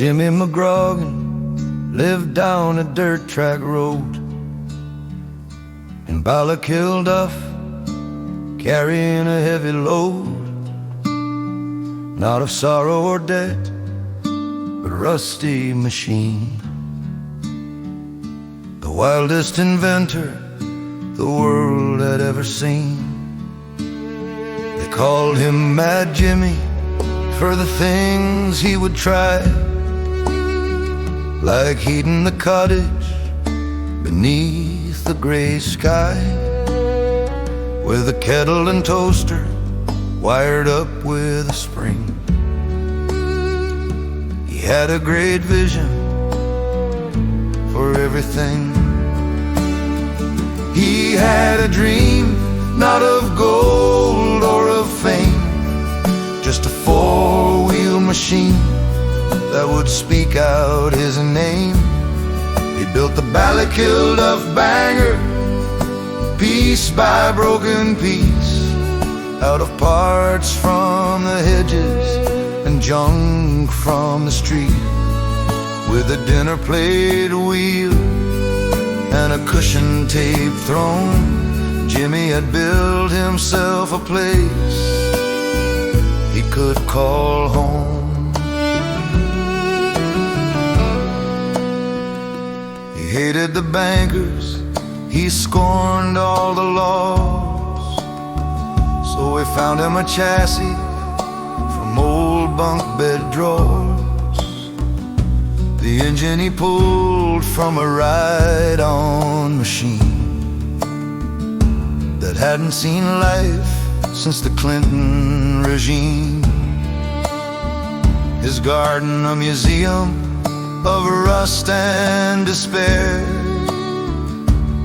Jimmy McGroggan lived down a dirt track road in Ballykillduff, carrying a heavy load, not of sorrow or debt, but rusty machine. The wildest inventor the world had ever seen. They called him Mad Jimmy for the things he would try, like heating the cottage beneath the gray sky, with a kettle and toaster wired up with a spring. He had a great vision for everything. He had a dream, not of gold or of fame, just a four-wheel machine that would speak out his name. He built the Ballykillduff Banger, piece by broken piece, out of parts from the hedges and junk from the street, with a dinner plate wheel and a cushion tape throne. Jimmy had built himself a place he could call home. He hated the bankers, he scorned all the laws, so we found him a chassis from old bunk bed drawers. The engine he pulled from a ride-on machine that hadn't seen life since the Clinton regime. His garden a museum of rust and despair,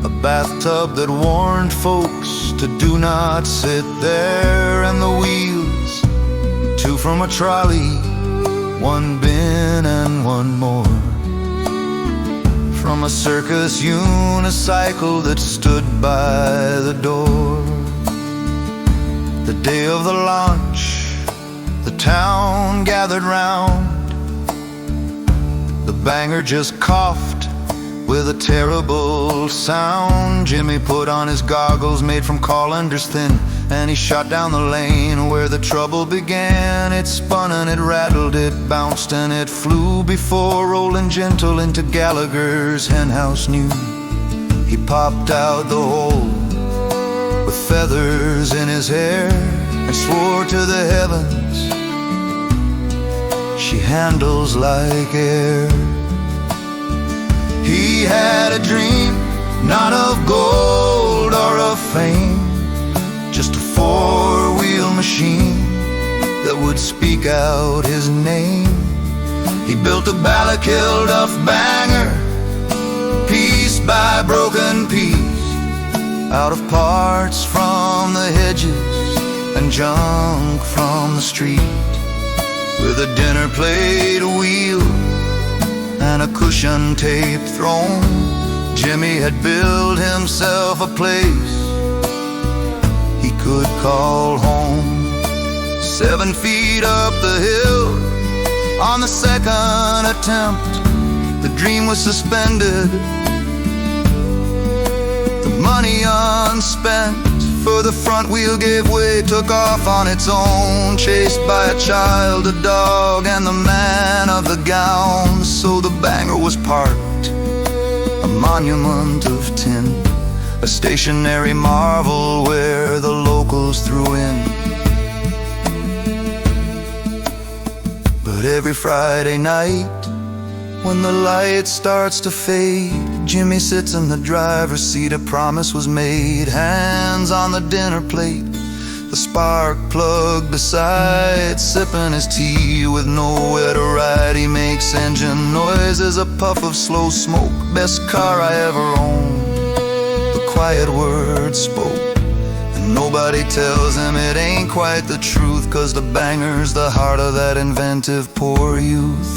a bathtub that warned folks to do not sit there, and the wheels, two from a trolley, one bin and one more, from a circus unicycle that stood by the door. The day of the launch, the town gathered round. The banger just coughed with a terrible sound. Jimmy put on his goggles made from colanders thin, and he shot down the lane where the trouble began. It spun and it rattled, it bounced and it flew before rolling gentle into Gallagher's henhouse new. He popped out the hole with feathers in his hair and swore to the heavens, she handles like air. He had a dream, not of gold or of fame, just a four-wheel machine that would speak out his name. He built a Ballykillduff Banger, piece by broken piece, out of parts from the hedges and junk from the street, with a dinner plate wheel and a cushion tape throne. Jimmy had built himself a place he could call home. 7 feet up the hill on the second attempt, the dream was suspended, the money unspent, for the front wheel gave way, took off on its own, chased by a child, a dog, and the man of the gown. So the banger was parked, a monument of tin, a stationary marvel where the locals threw in. But every Friday night, when the light starts to fade, Jimmy sits in the driver's seat, a promise was made, hands on the dinner plate, the spark plug beside, sipping his tea with nowhere to ride. He makes engine noises, a puff of slow smoke, best car I ever owned, the quiet words spoke, and nobody tells him it ain't quite the truth, 'cause the banger's the heart of that inventive poor youth.